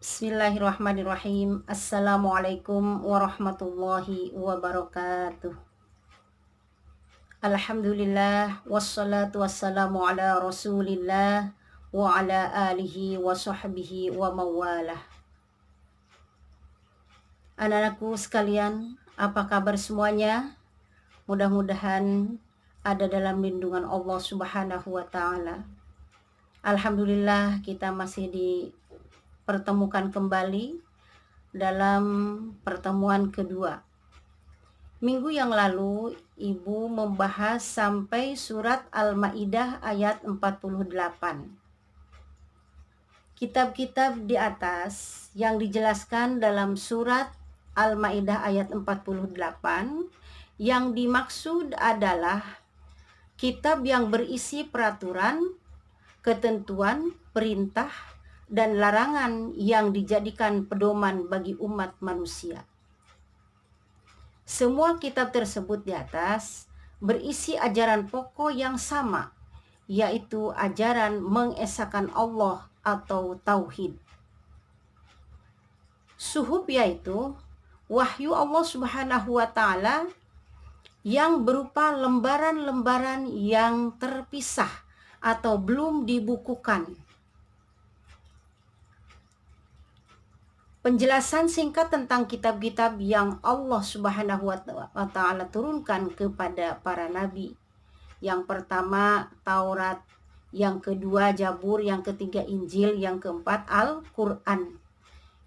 Bismillahirrahmanirrahim. Assalamualaikum warahmatullahi wabarakatuh. Alhamdulillah wassalatu wassalamu ala Rasulillah wa ala alihi wa sahbihi wa mawalah. Anak-anakku sekalian, apa kabar semuanya? Mudah-mudahan ada dalam lindungan Allah Subhanahu wa taala. Alhamdulillah kita masih dipertemukan kembali dalam pertemuan kedua. Minggu yang lalu Ibu membahas sampai surat Al-Maidah ayat 48. Kitab-kitab di atas yang dijelaskan dalam surat Al-Maidah ayat 48 yang dimaksud adalah kitab yang berisi peraturan, ketentuan, perintah, dan larangan yang dijadikan pedoman bagi umat manusia. Semua kitab tersebut di atas berisi ajaran pokok yang sama, yaitu ajaran mengesahkan Allah atau tauhid. Suhuf yaitu wahyu Allah Subhanahu wa taala yang berupa lembaran-lembaran yang terpisah atau belum dibukukan. Penjelasan singkat tentang kitab-kitab yang Allah Subhanahu wa taala turunkan kepada para nabi. Yang pertama Taurat, yang kedua Zabur, yang ketiga Injil, yang keempat Al-Qur'an.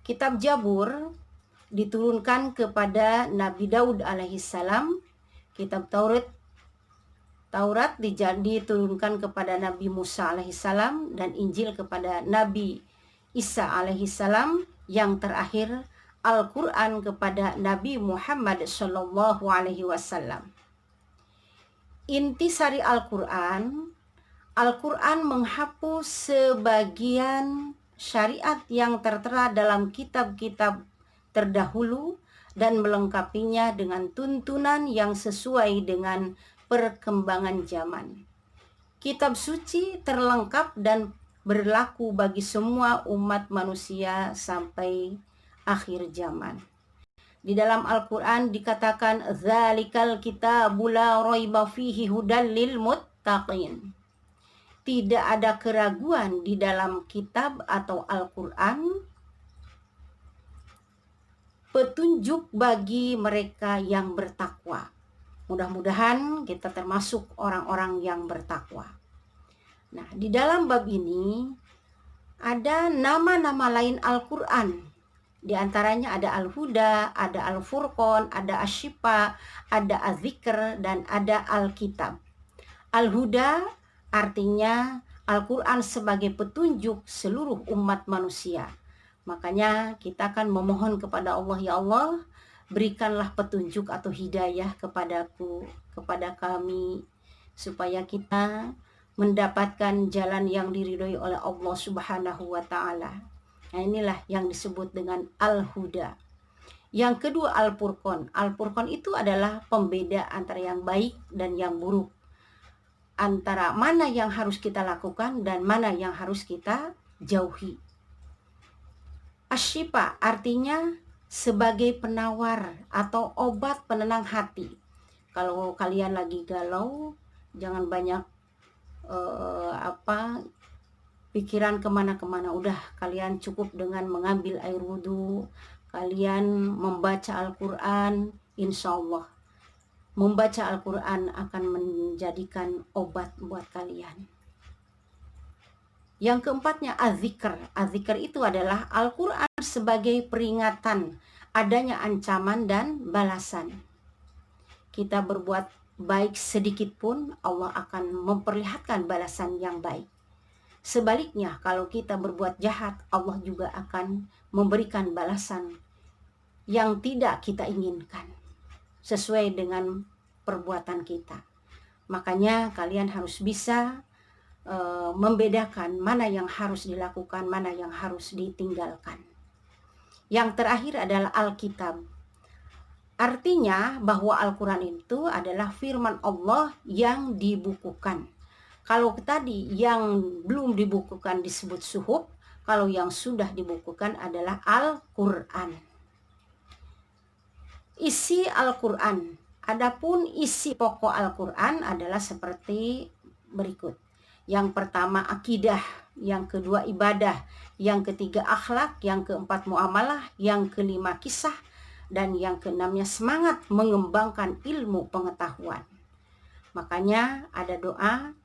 Kitab Zabur diturunkan kepada Nabi Daud alaihissalam. Kitab Taurat diturunkan kepada Nabi Musa alaihissalam, dan Injil kepada Nabi Isa alaihissalam. Yang terakhir Al-Quran kepada Nabi Muhammad sallallahu alaihi wasallam. Intisari Al-Quran menghapus sebagian syariat yang tertera dalam kitab-kitab terdahulu dan melengkapinya dengan tuntunan yang sesuai dengan perkembangan zaman. Kitab suci terlengkap dan berlaku bagi semua umat manusia sampai akhir zaman. Di dalam Al-Quran dikatakan Dzalikal kitabu la raiba fihi hudal lil muttaqin. Tidak ada keraguan di dalam kitab atau Al-Quran, petunjuk bagi mereka yang bertakwa. Mudah-mudahan kita termasuk orang-orang yang bertakwa. Nah, di dalam bab ini ada nama-nama lain Al-Quran. Di antaranya ada Al-Huda, ada Al-Furqan, ada Asy-Syifa, ada Az-Zikr, dan ada Al-Kitab. Al-Huda artinya Al-Quran sebagai petunjuk seluruh umat manusia. Makanya kita akan memohon kepada Allah, ya Allah, berikanlah petunjuk atau hidayah kepadaku, kepada kami, supaya kita mendapatkan jalan yang diridhoi oleh Allah Subhanahu wa taala. Nah, inilah yang disebut dengan Al-Huda. Yang kedua Al-Furqan. Al-Furqan itu adalah pembeda antara yang baik dan yang buruk, antara mana yang harus kita lakukan dan mana yang harus kita jauhi. Asy-Syifa artinya sebagai penawar atau obat penenang hati. Kalau kalian lagi galau, jangan banyak pikiran kemana-kemana. Udah, kalian cukup dengan mengambil air wudhu, kalian membaca Al-Quran. Insya Allah membaca Al-Quran akan menjadikan obat buat kalian. Yang keempatnya Az-Zikr. Az-Zikr itu adalah Al-Quran sebagai peringatan adanya ancaman dan balasan. Kita berbuat baik sedikit pun, Allah akan memperlihatkan balasan yang baik. Sebaliknya, kalau kita berbuat jahat, Allah juga akan memberikan balasan yang tidak kita inginkan, sesuai dengan perbuatan kita. Makanya kalian harus bisa membedakan mana yang harus dilakukan, mana yang harus ditinggalkan. Yang terakhir adalah Alkitab. Artinya bahwa Al-Quran itu adalah firman Allah yang dibukukan. Kalau tadi yang belum dibukukan disebut suhuf, Kalau yang sudah dibukukan adalah Al-Quran. Isi Al-Quran. Adapun isi pokok Al-Quran adalah seperti berikut. Yang pertama akidah, yang kedua ibadah, yang ketiga akhlak, yang keempat muamalah, yang kelima kisah, dan yang keenamnya semangat mengembangkan ilmu pengetahuan. Makanya ada doa,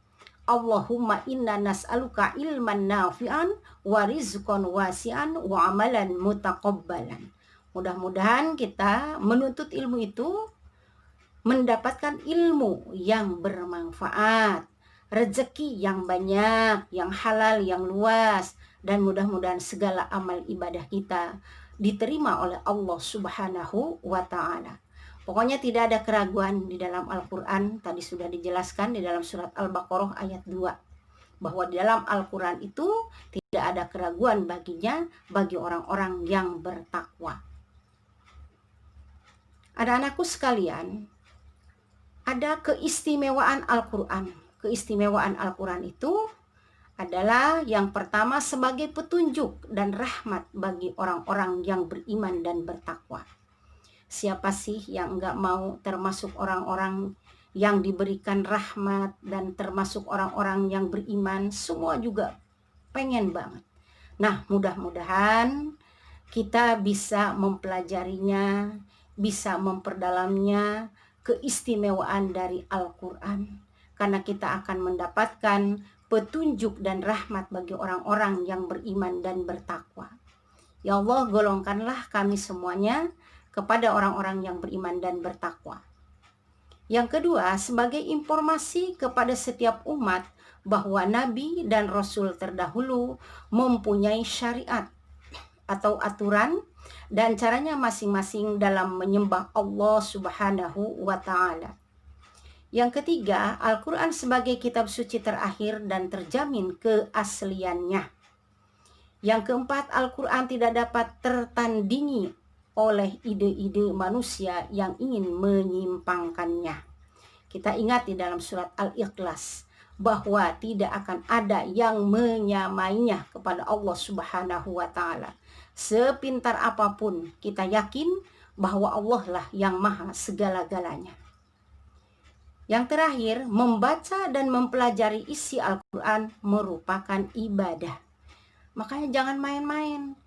Allahumma inna nas'aluka ilman nafi'an wa rizqan wasi'an wa amalan mutaqabbalan. Mudah-mudahan kita menuntut ilmu itu mendapatkan ilmu yang bermanfaat, rezeki yang banyak, yang halal, yang luas, dan mudah-mudahan segala amal ibadah kita diterima oleh Allah Subhanahu wa Ta'ala. Pokoknya tidak ada keraguan di dalam Al-Quran. Tadi sudah dijelaskan di dalam surat Al-Baqarah ayat 2, bahwa di dalam Al-Quran itu tidak ada keraguan baginya, bagi orang-orang yang bertakwa. Anak-anakku sekalian, ada keistimewaan Al-Quran. Keistimewaan Al-Quran itu adalah yang pertama sebagai petunjuk dan rahmat bagi orang-orang yang beriman dan bertakwa. Siapa sih yang enggak mau termasuk orang-orang yang diberikan rahmat dan termasuk orang-orang yang beriman? Semua juga pengen banget. Nah, mudah-mudahan kita bisa mempelajarinya, bisa memperdalamnya, keistimewaan dari Al-Quran. Karena kita akan mendapatkan petunjuk dan rahmat bagi orang-orang yang beriman dan bertakwa. Ya Allah, golongkanlah kami semuanya kepada orang-orang yang beriman dan bertakwa. Yang kedua, sebagai informasi kepada setiap umat bahwa Nabi dan Rasul terdahulu mempunyai syariat atau aturan dan caranya masing-masing dalam menyembah Allah Subhanahu wa Ta'ala. Yang ketiga, Al-Quran sebagai kitab suci terakhir dan terjamin keasliannya. Yang keempat, Al-Quran tidak dapat tertandingi oleh ide-ide manusia yang ingin menyimpangkannya. Kita ingat di dalam surat Al-Ikhlas bahwa tidak akan ada yang menyamainya kepada Allah Subhanahu wa Ta'ala. Sepintar apapun kita yakin bahwa Allah lah yang maha segala-galanya. Yang terakhir, membaca dan mempelajari isi Al-Quran merupakan ibadah. Makanya jangan main-main.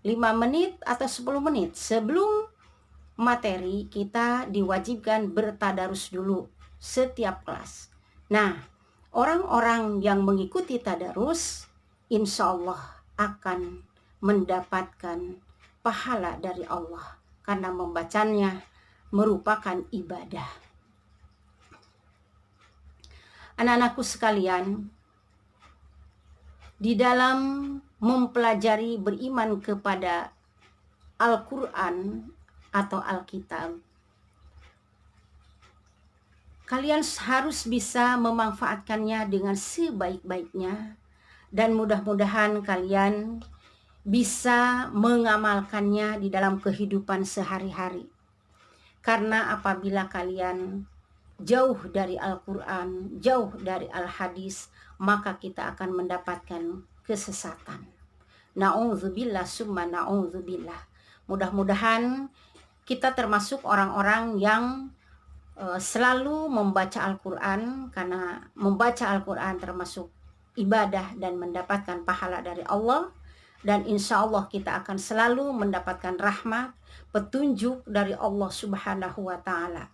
5 menit atau 10 menit sebelum materi kita diwajibkan bertadarus dulu setiap kelas. Nah, orang-orang yang mengikuti tadarus insya Allah akan mendapatkan pahala dari Allah karena membacanya merupakan ibadah. Anak-anakku sekalian, di dalam mempelajari beriman kepada Al-Quran atau Alkitab, kalian harus bisa memanfaatkannya dengan sebaik-baiknya dan mudah-mudahan kalian bisa mengamalkannya di dalam kehidupan sehari-hari. Karena apabila kalian jauh dari Al-Quran, jauh dari Al-Hadis, maka kita akan mendapatkan kesesatan. Na'udzubillah summa na'udzubillah. Mudah-mudahan kita termasuk orang-orang yang selalu membaca Al-Quran, karena membaca Al-Quran termasuk ibadah dan mendapatkan pahala dari Allah. Dan insya Allah kita akan selalu mendapatkan rahmat, petunjuk dari Allah Subhanahu wa Ta'ala.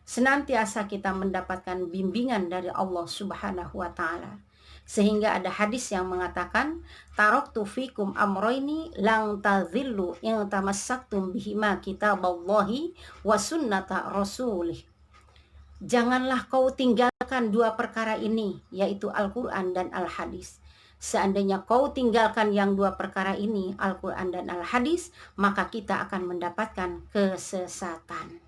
Senantiasa kita mendapatkan bimbingan dari Allah Subhanahu wa Ta'ala. Sehingga ada hadis yang mengatakan, taraktu fikum amroini lang tazillu in tamassaktum bihima kitaballahi wa sunnata rasulih. Janganlah kau tinggalkan 2 perkara ini, yaitu Al-Quran dan Al-Hadis. Seandainya kau tinggalkan yang 2 perkara ini, Al-Quran dan Al-Hadis, maka kita akan mendapatkan kesesatan.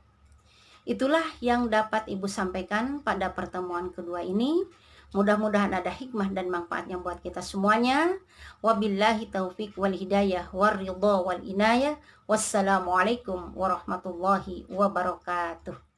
Itulah yang dapat Ibu sampaikan pada pertemuan kedua ini. Mudah-mudahan ada hikmah dan manfaatnya buat kita semuanya. Wabillahi taufiq wal hidayah war ridha wal inayah. Wassalamualaikum warahmatullahi wabarakatuh.